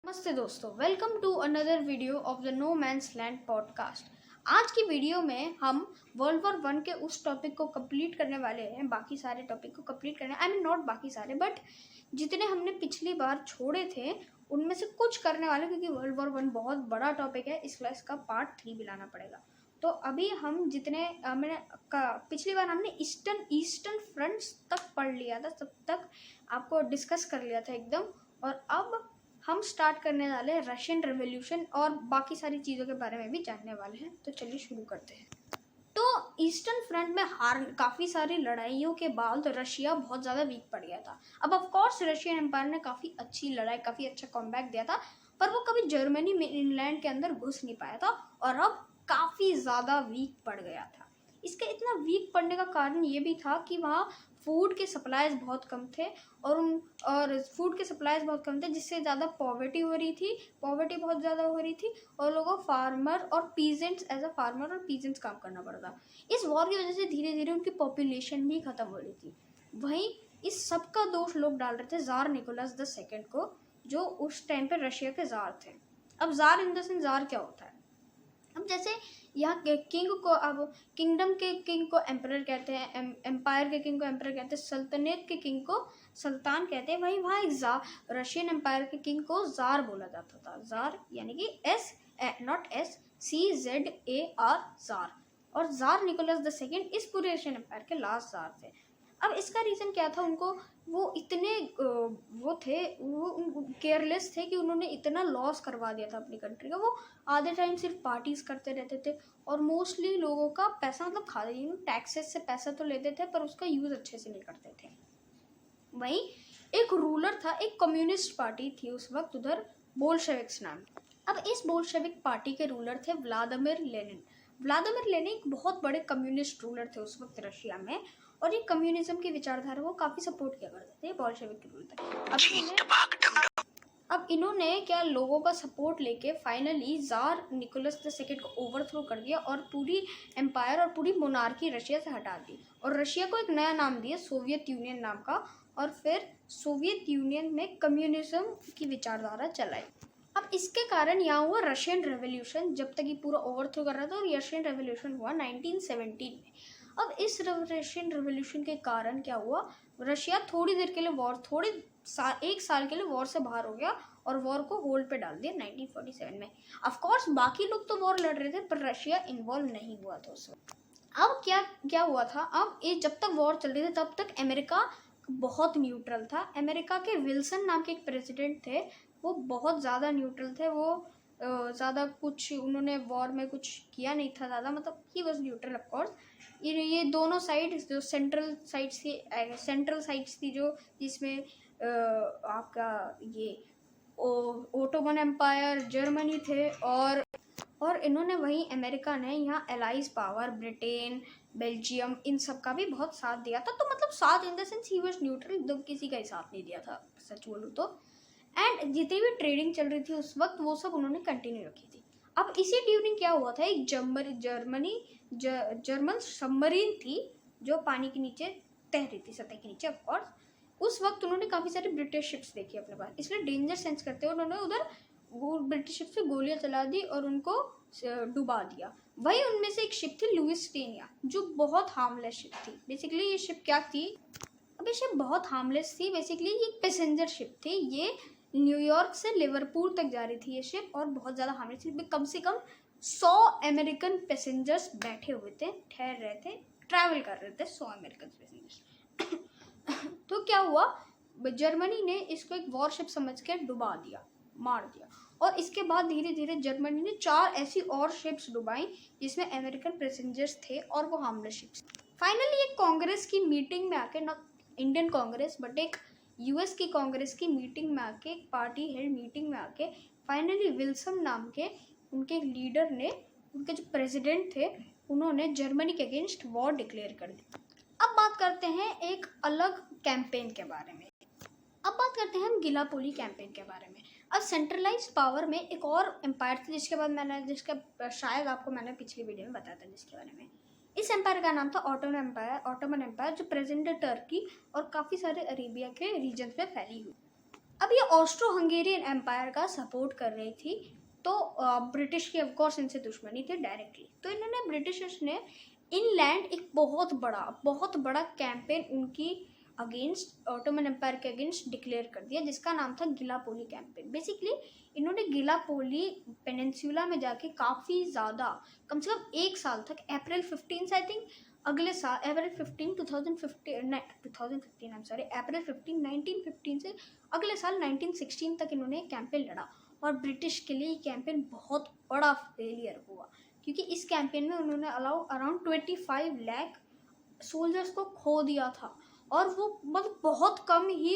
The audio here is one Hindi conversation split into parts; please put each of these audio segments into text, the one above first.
नमस्ते दोस्तों, welcome to another video of the no man's land podcast. आज की वीडियो में हम वर्ल्ड वॉर वन के उस टॉपिक को कंप्लीट करने वाले हैं। बाकी सारे टॉपिक को कंप्लीट करने आई मीन नॉट बाकी सारे, बट जितने हमने पिछली बार छोड़े थे उनमें से कुछ करने वाले, क्योंकि वर्ल्ड वॉर वन बहुत बड़ा टॉपिक है, इसलिए इसका पार्ट 3 भी लाना पड़ेगा। तो अभी हम जितने पिछली बार हमने ईस्टर्न फ्रंट्स तक पढ़ लिया था, तब तक आपको डिस्कस कर लिया था एकदम। और अब हम स्टार्ट करने वाले हैं रशियन रेवोल्यूशन और बाकी सारी चीज़ों के बारे में भी जानने वाले हैं। तो चलिए शुरू करते हैं। तो ईस्टर्न फ्रंट में काफ़ी सारी लड़ाइयों के बाद रशिया बहुत ज़्यादा वीक पड़ गया था। अब ऑफ कोर्स रशियन एम्पायर ने काफ़ी अच्छी लड़ाई, काफ़ी अच्छा कॉम्बैक दिया था, पर वो कभी जर्मनी में इंग्लैंड के अंदर घुस नहीं पाया था और अब काफ़ी ज़्यादा वीक पड़ गया था। इसके इतना वीक पड़ने का कारण ये भी था कि वहाँ फूड के सप्लाईज बहुत कम थे और फूड के सप्लाईज बहुत कम थे, जिससे ज़्यादा पॉवर्टी बहुत ज़्यादा हो रही थी और लोगों को फार्मर और पीजेंट्स काम करना पड़ा था। इस वॉर की वजह से धीरे धीरे उनकी पॉपुलेशन भी ख़त्म हो रही थी। वहीं इस सब का दोष लोग डाल रहे थे ज़ार निकोलस द सेकेंड को, जो उस टाइम पे रशिया के ज़ार थे। अब ज़ार इन द सेंस ज़ार क्या होता है? अब जैसे यहाँ के किंग को, अब किंगडम के किंग को एम्परर कहते हैं, एम्पायर के किंग को एम्परर कहते हैं, सल्तनत के किंग को सुल्तान कहते हैं। वहीं वहाँ एक रशियन एम्पायर के किंग को ज़ार बोला जाता था। ज़ार यानी कि SCZAR ज़ार। और ज़ार निकोलस द सेकेंड इस पूरे रशियन एम्पायर के लास्ट ज़ार थे। अब इसका रीज़न क्या था? उनको वो इतने वो केयरलेस थे कि उन्होंने इतना लॉस करवा दिया था अपनी कंट्री का। वो आधे टाइम सिर्फ पार्टीज करते रहते थे और मोस्टली लोगों का पैसा मतलब खाते थे। टैक्सेस से पैसा तो लेते थे पर उसका यूज़ अच्छे से नहीं करते थे। वहीं एक रूलर था, एक कम्युनिस्ट पार्टी थी उस वक्त उधर, बोल्शेविक्स नाम। अब इस बोल्शेविक पार्टी के रूलर थे व्लादिमीर लेनिन। व्लादिमीर लेनिन एक बहुत बड़े कम्युनिस्ट रूलर थे उस वक्त रशिया में, और ये कम्युनिज्म की विचारधारा को काफ़ी सपोर्ट किया करते थे बोल्शेविक के रूलर। अब इन्होंने क्या लोगों का सपोर्ट लेके finally tsar Nicholas the second को ओवरथ्रो कर दिया और पूरी एम्पायर और पूरी मोनार्की रशिया से हटा दी और रशिया को एक नया नाम दिया, सोवियत यूनियन नाम का। और फिर सोवियत यूनियन में कम्युनिज्म की विचारधारा चलाई। अब इसके कारण यहाँ हुआ रशियन रेवोल्यूशन। जब तक ये पूरा ओवरथ्रो कर रहा था, और रशियन रेवोल्यूशन हुआ 1917 में। अब इस रशियन रेवोल्यूशन के कारण क्या हुआ? रशिया थोड़ी देर के लिए एक साल के लिए वॉर से बाहर हो गया और वॉर को होल्ड पे डाल दिया 1947 में। ऑफ कोर्स बाकी लोग तो वॉर लड़ रहे थे पर रशिया इन्वॉल्व नहीं हुआ था उस वक्त। अब क्या हुआ था? अब ये जब तक वॉर चल रही थी तब तक अमेरिका बहुत न्यूट्रल था। अमेरिका के विल्सन नाम के एक प्रेसिडेंट थे, वो बहुत ज़्यादा न्यूट्रल थे। वो ज़्यादा कुछ उन्होंने वॉर में कुछ किया नहीं था ज़्यादा, मतलब he was neutral of course. ये दोनों साइड जो सेंट्रल साइड्स थी जो जिसमें आपका ये ओटोमन एम्पायर, जर्मनी थे और इन्होंने वहीं अमेरिका ने यहाँ एलाइज पावर, ब्रिटेन, बेल्जियम, इन सब का भी बहुत साथ दिया था। तो मतलब साथ in the sense he was neutral, एकदम किसी का ही साथ नहीं दिया था सच बोलूँ तो। एंड जितनी भी ट्रेडिंग चल रही थी उस वक्त वो सब उन्होंने कंटिन्यू रखी थी। अब इसी ड्यूरिंग क्या हुआ था, एक जर्मन सबमरीन थी जो पानी के नीचे तैर रही थी, सतह के नीचे ऑफ कोर्स। उस वक्त उन्होंने काफ़ी सारी ब्रिटिश शिप्स देखी अपने पास, इसलिए डेंजर सेंस करते हुए उन्होंने उधर ब्रिटिश शिप से गोलियां चला दी और उनको डुबा दिया। वही उनमें से एक शिप थी लुइस्टेनिया, जो बहुत हार्मलेस शिप थी। बेसिकली ये शिप क्या थी? अब ये शिप बहुत हार्मलेस थी। बेसिकली ये एक पैसेंजर शिप थी। ये न्यूयॉर्क से लिवरपूल तक जा रही थी ये शिप, और बहुत ज़्यादा हार्मलेस थी। कम से कम 100 अमेरिकन पैसेंजर्स बैठे हुए थे, ठहर रहे थे, ट्रैवल कर रहे थे 100 अमेरिकन पैसेंजर्स। तो क्या हुआ, जर्मनी ने इसको एक वॉरशिप समझ के डुबा दिया, मार दिया। और इसके बाद धीरे धीरे जर्मनी ने 4 ऐसी और शिप्स डुबाई जिसमें अमेरिकन पैसेंजर्स थे और वो हार्मलेस शिप्स। फाइनली एक कांग्रेस की मीटिंग में आके, नॉट इंडियन कांग्रेस बट एक यूएस की कांग्रेस की मीटिंग में आके, एक पार्टी हेड मीटिंग में आके, फाइनली विल्सन नाम के उनके लीडर ने, उनके जो प्रेसिडेंट थे, उन्होंने जर्मनी के अगेंस्ट वॉर डिक्लेयर कर दी। अब बात करते हैं एक अलग कैंपेन के बारे में। अब बात करते हैं हम गिलापोली कैंपेन के बारे में। अब सेंट्रलाइज पावर में एक और एम्पायर थी जिसका शायद आपको मैंने पिछली वीडियो में बताया था जिसके बारे में। इस एम्पायर का नाम था ऑटोमन एम्पायर, जो प्रेजेंट डे टर्की और काफ़ी सारे अरेबिया के रीजन पे फैली हुई। अब ये ऑस्ट्रो हंगेरियन एम्पायर का सपोर्ट कर रही थी, तो ब्रिटिश की ऑफकोर्स इनसे दुश्मनी थी डायरेक्टली। तो इन्होंने ब्रिटिशर्स ने इनलैंड एक बहुत बड़ा कैंपेन उनकी अगेंस्ट, ऑटोमन एम्पायर के अगेंस्ट डिक्लेयर कर दिया, जिसका नाम था गिलापोली कैंपेन। बेसिकली इन्होंने गिलापोली पेनिनसुला में जाके काफ़ी ज़्यादा, कम से कम 1 साल तक, अप्रैल 15 से आई थिंक अगले साल, अप्रैल 15 2015 आई एम सॉरी, अप्रैल 15 1915 से अगले साल 1916 तक इन्होंने कैंपेन लड़ा। और ब्रिटिश के लिए ये कैंपेन बहुत बड़ा फेलियर हुआ, क्योंकि इस कैंपेन में उन्होंने अराउंड 25 लाख सोल्जर्स को खो दिया था, और वो मतलब बहुत कम ही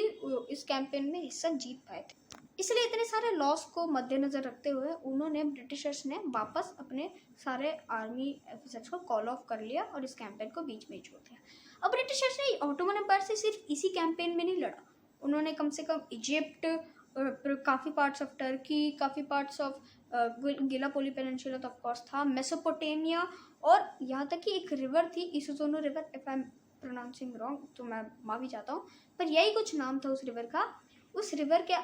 इस कैंपेन में हिस्सा जीत पाए थे। इसलिए इतने सारे लॉस को मद्देनजर रखते हुए उन्होंने, ब्रिटिशर्स ने वापस अपने सारे आर्मी ऑफिसर्स को कॉल ऑफ कर लिया और इस कैंपेन को बीच में ही छोड़ दिया। अब ब्रिटिशर्स ने ऑटोमन एम्पायर से सिर्फ इसी कैंपेन में नहीं लड़ा, उन्होंने कम से कम इजिप्ट, काफ़ी पार्ट्स ऑफ टर्की, काफ़ी पार्ट्स ऑफ गिलापोली पेनिनसुला तो ऑफकोर्स था, मेसोपोटामिया, और यहाँ तक कि एक रिवर थी इसुजोनो river, if I am pronouncing wrong तो मैं माफ़ी चाहता हूँ, पर यही कुछ नाम था उस रिवर का। उस रिवर के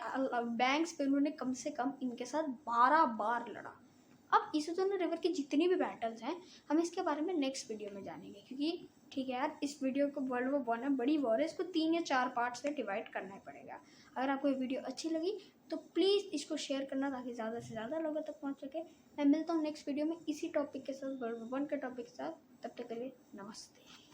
बैंक्स पे उन्होंने कम से कम इनके साथ 12 बार लड़ा। अब इसुजोनो रिवर की जितनी भी बैटल्स हैं हम इसके बारे में नेक्स्ट वीडियो में जानेंगे, क्योंकि ठीक है यार, इस वीडियो को वर्ल्ड वॉर 1 है, बड़ी वॉर है, इसको 3 या 4 पार्ट्स में डिवाइड करना ही पड़ेगा। अगर आपको ये वीडियो अच्छी लगी तो प्लीज़ इसको शेयर करना, ताकि ज़्यादा से ज़्यादा लोगों तक पहुँच सके। मैं मिलता हूँ नेक्स्ट वीडियो में इसी टॉपिक के साथ, वर्ल्ड वॉर 1 के टॉपिक के साथ। तब तक के लिए नमस्ते।